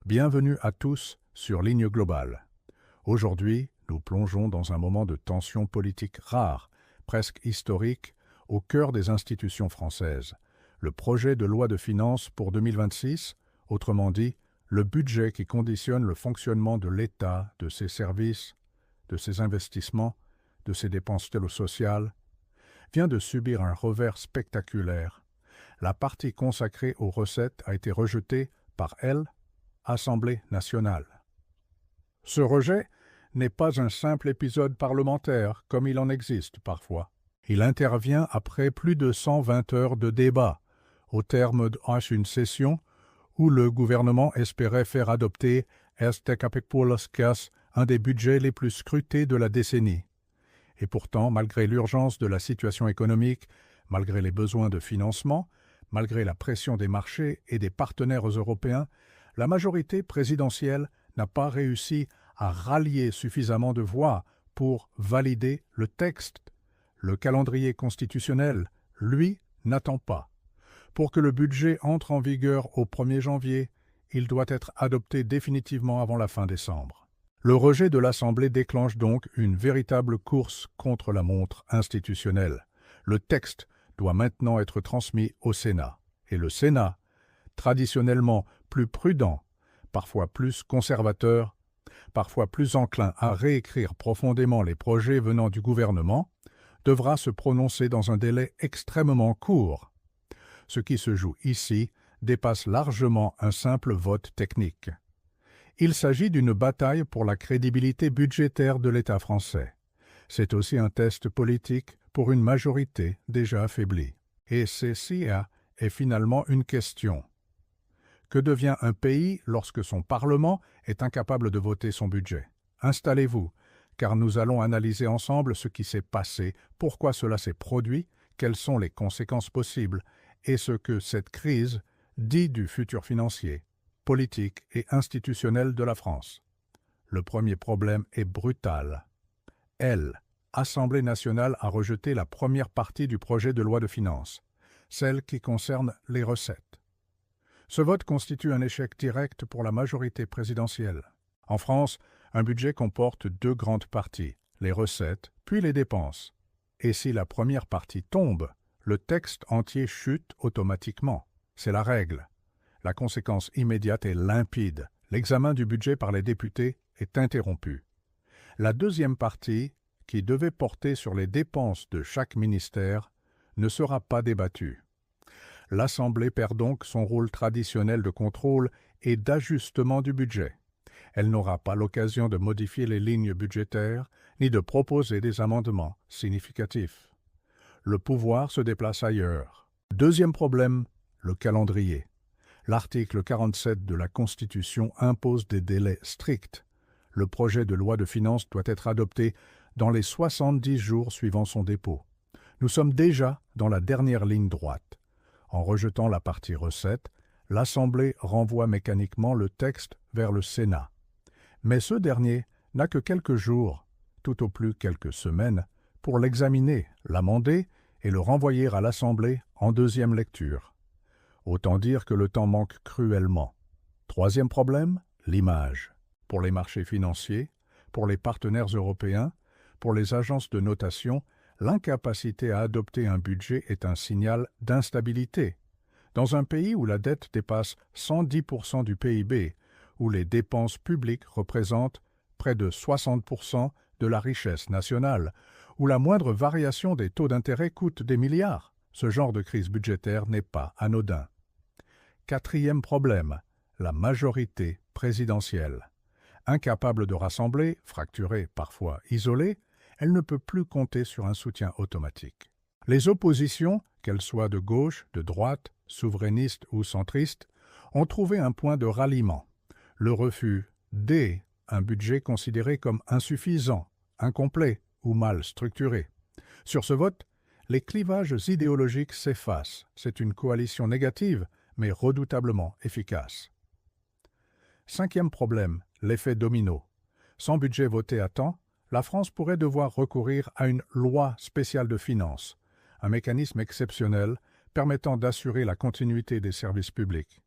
Bienvenue à tous sur Ligne Globale. Aujourd'hui, nous plongeons dans un moment de tension politique rare, presque historique, au cœur des institutions françaises. Le projet de loi de finances pour 2026, autrement dit, le budget qui conditionne le fonctionnement de l'État, de ses services, de ses investissements, de ses dépenses sociales, vient de subir un revers spectaculaire. La partie consacrée aux recettes a été rejetée par Assemblée nationale. Ce rejet n'est pas un simple épisode parlementaire, comme il en existe parfois. Il intervient après plus de 120 heures de débat, au terme d'une session où le gouvernement espérait faire adopter un des budgets les plus scrutés de la décennie. Et pourtant, malgré l'urgence de la situation économique, malgré les besoins de financement, malgré la pression des marchés et des partenaires européens, la majorité présidentielle n'a pas réussi à rallier suffisamment de voix pour valider le texte. Le calendrier constitutionnel, lui, n'attend pas. Pour que le budget entre en vigueur au 1er janvier, il doit être adopté définitivement avant la fin décembre. Le rejet de l'Assemblée déclenche donc une véritable course contre la montre institutionnelle. Le texte doit maintenant être transmis au Sénat. Et le Sénat, traditionnellement plus prudent, parfois plus conservateur, parfois plus enclin à réécrire profondément les projets venant du gouvernement, devra se prononcer dans un délai extrêmement court. Ce qui se joue ici dépasse largement un simple vote technique. Il s'agit d'une bataille pour la crédibilité budgétaire de l'État français. C'est aussi un test politique pour une majorité déjà affaiblie. Et ceci est finalement une question. Que devient un pays lorsque son Parlement est incapable de voter son budget? Installez-vous, car nous allons analyser ensemble ce qui s'est passé, pourquoi cela s'est produit, quelles sont les conséquences possibles et ce que cette crise dit du futur financier, politique et institutionnel de la France. Le premier problème est brutal. Assemblée nationale a rejeté la première partie du projet de loi de finances, celle qui concerne les recettes. Ce vote constitue un échec direct pour la majorité présidentielle. En France, un budget comporte deux grandes parties, les recettes puis les dépenses. Et si la première partie tombe, le texte entier chute automatiquement. C'est la règle. La conséquence immédiate est limpide. L'examen du budget par les députés est interrompu. La deuxième partie, qui devait porter sur les dépenses de chaque ministère, ne sera pas débattue. L'Assemblée perd donc son rôle traditionnel de contrôle et d'ajustement du budget. Elle n'aura pas l'occasion de modifier les lignes budgétaires ni de proposer des amendements significatifs. Le pouvoir se déplace ailleurs. Deuxième problème, le calendrier. L'article 47 de la Constitution impose des délais stricts. Le projet de loi de finances doit être adopté dans les 70 jours suivant son dépôt. Nous sommes déjà dans la dernière ligne droite. En rejetant la partie recettes, l'Assemblée renvoie mécaniquement le texte vers le Sénat. Mais ce dernier n'a que quelques jours, tout au plus quelques semaines, pour l'examiner, l'amender et le renvoyer à l'Assemblée en deuxième lecture. Autant dire que le temps manque cruellement. Troisième problème, l'image. Pour les marchés financiers, pour les partenaires européens, pour les agences de notation, l'incapacité à adopter un budget est un signal d'instabilité. Dans un pays où la dette dépasse 110% du PIB, où les dépenses publiques représentent près de 60% de la richesse nationale, où la moindre variation des taux d'intérêt coûte des milliards, ce genre de crise budgétaire n'est pas anodin. Quatrième problème, la majorité présidentielle. Incapable de rassembler, fracturée, parfois isolée, elle ne peut plus compter sur un soutien automatique. Les oppositions, qu'elles soient de gauche, de droite, souverainistes ou centristes, ont trouvé un point de ralliement. Le refus un budget considéré comme insuffisant, incomplet ou mal structuré. Sur ce vote, les clivages idéologiques s'effacent. C'est une coalition négative, mais redoutablement efficace. Cinquième problème, l'effet domino. Sans budget voté à temps, la France pourrait devoir recourir à une loi spéciale de finances, un mécanisme exceptionnel permettant d'assurer la continuité des services publics.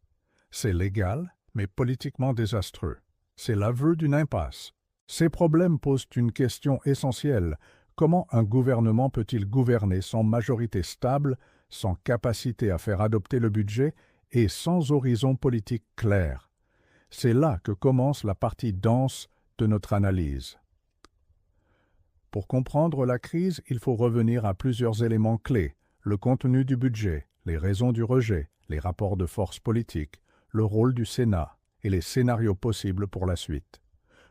C'est légal, mais politiquement désastreux. C'est l'aveu d'une impasse. Ces problèmes posent une question essentielle. Comment un gouvernement peut-il gouverner sans majorité stable, sans capacité à faire adopter le budget et sans horizon politique clair? C'est là que commence la partie dense de notre analyse. Pour comprendre la crise, il faut revenir à plusieurs éléments clés: le contenu du budget, les raisons du rejet, les rapports de force politiques, le rôle du Sénat et les scénarios possibles pour la suite.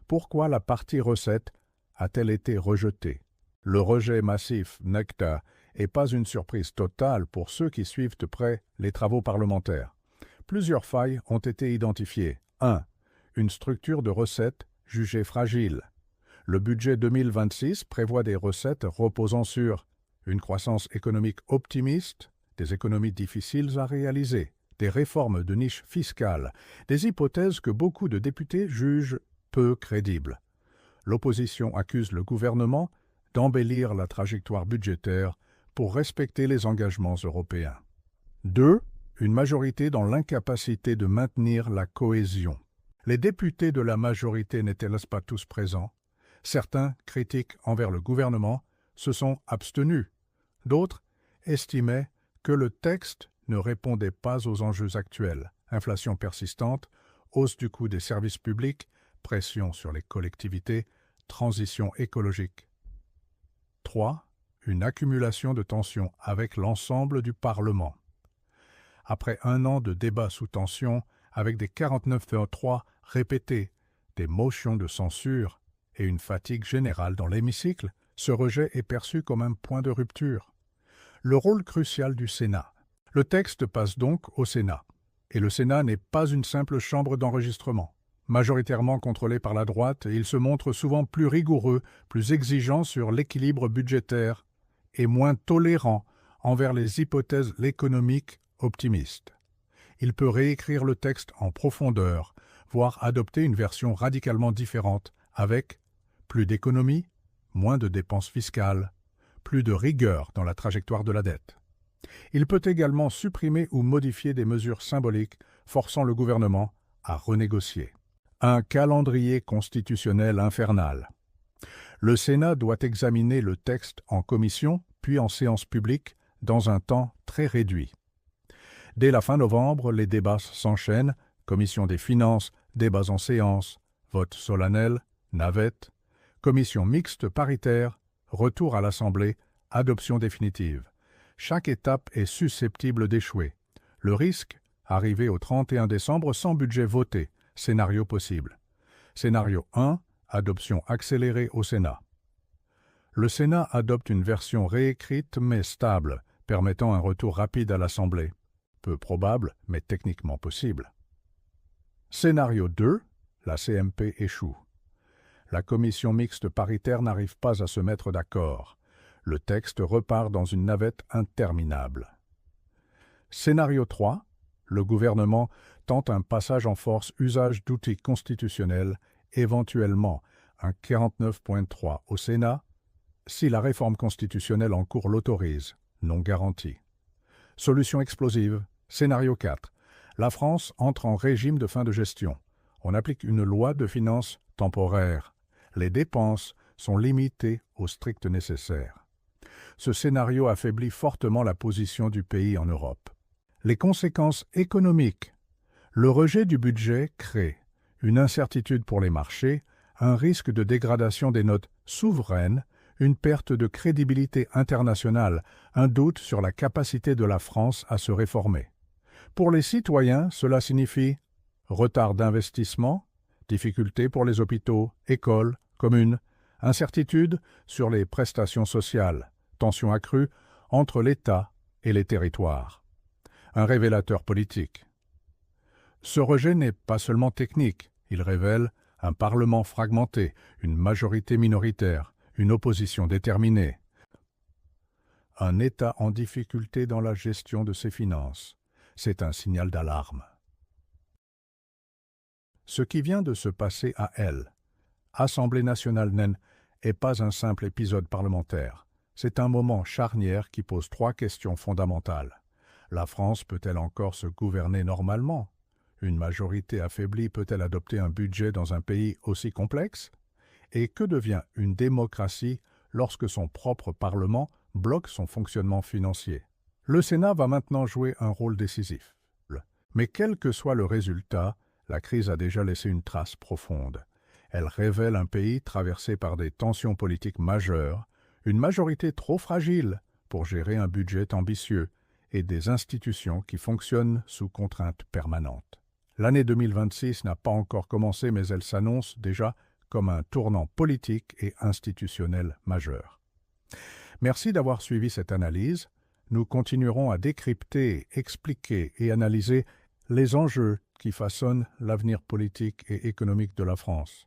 Pourquoi la partie recettes a-t-elle été rejetée? Le rejet massif NECTA n'est pas une surprise totale pour ceux qui suivent de près les travaux parlementaires. Plusieurs failles ont été identifiées. 1. Une structure de recettes jugée fragile. Le budget 2026 prévoit des recettes reposant sur une croissance économique optimiste, des économies difficiles à réaliser, des réformes de niche fiscale, des hypothèses que beaucoup de députés jugent peu crédibles. L'opposition accuse le gouvernement d'embellir la trajectoire budgétaire pour respecter les engagements européens. 2. Une majorité dans l'incapacité de maintenir la cohésion. Les députés de la majorité n'étaient-ils pas tous présents? Certains, critiques envers le gouvernement, se sont abstenus. D'autres estimaient que le texte ne répondait pas aux enjeux actuels: inflation persistante, hausse du coût des services publics, pression sur les collectivités, transition écologique. 3. Une accumulation de tensions avec l'ensemble du Parlement. Après un an de débats sous tension, avec des 49.3 répétés, des motions de censure et une fatigue générale dans l'hémicycle, ce rejet est perçu comme un point de rupture. Le rôle crucial du Sénat. Le texte passe donc au Sénat. Et le Sénat n'est pas une simple chambre d'enregistrement. Majoritairement contrôlé par la droite, il se montre souvent plus rigoureux, plus exigeant sur l'équilibre budgétaire et moins tolérant envers les hypothèses économiques optimistes. Il peut réécrire le texte en profondeur, voire adopter une version radicalement différente, avec plus d'économies, moins de dépenses fiscales, plus de rigueur dans la trajectoire de la dette. Il peut également supprimer ou modifier des mesures symboliques, forçant le gouvernement à renégocier. Un calendrier constitutionnel infernal. Le Sénat doit examiner le texte en commission, puis en séance publique, dans un temps très réduit. Dès la fin novembre, les débats s'enchaînent: commission des finances, débats en séance, vote solennel, navette, commission mixte paritaire, retour à l'Assemblée, adoption définitive. Chaque étape est susceptible d'échouer. Le risque, arriver au 31 décembre sans budget voté, scénario possible. Scénario 1, adoption accélérée au Sénat. Le Sénat adopte une version réécrite mais stable, permettant un retour rapide à l'Assemblée. Peu probable, mais techniquement possible. Scénario 2, la CMP échoue. La commission mixte paritaire n'arrive pas à se mettre d'accord. Le texte repart dans une navette interminable. Scénario 3, le gouvernement tente un passage en force, usage d'outils constitutionnels, éventuellement un 49.3 au Sénat, si la réforme constitutionnelle en cours l'autorise, non garantie. Solution explosive. Scénario 4. La France entre en régime de fin de gestion. On applique une loi de finances temporaire. Les dépenses sont limitées au strict nécessaire. Ce scénario affaiblit fortement la position du pays en Europe. Les conséquences économiques. Le rejet du budget crée une incertitude pour les marchés, un risque de dégradation des notes souveraines, une perte de crédibilité internationale, un doute sur la capacité de la France à se réformer. Pour les citoyens, cela signifie retard d'investissement, difficultés pour les hôpitaux, écoles, communes, incertitude sur les prestations sociales, tension accrue entre l'État et les territoires. Un révélateur politique. Ce rejet n'est pas seulement technique, il révèle un Parlement fragmenté, une majorité minoritaire, une opposition déterminée. Un État en difficulté dans la gestion de ses finances. C'est un signal d'alarme. Ce qui vient de se passer à elle, Assemblée nationale n'est pas un simple épisode parlementaire. C'est un moment charnière qui pose 3 questions fondamentales. La France peut-elle encore se gouverner normalement? Une majorité affaiblie peut-elle adopter un budget dans un pays aussi complexe? Et que devient une démocratie lorsque son propre Parlement bloque son fonctionnement financier? Le Sénat va maintenant jouer un rôle décisif. Mais quel que soit le résultat, la crise a déjà laissé une trace profonde. Elle révèle un pays traversé par des tensions politiques majeures, une majorité trop fragile pour gérer un budget ambitieux et des institutions qui fonctionnent sous contrainte permanente. L'année 2026 n'a pas encore commencé, mais elle s'annonce déjà comme un tournant politique et institutionnel majeur. Merci d'avoir suivi cette analyse. Nous continuerons à décrypter, expliquer et analyser les enjeux qui façonnent l'avenir politique et économique de la France.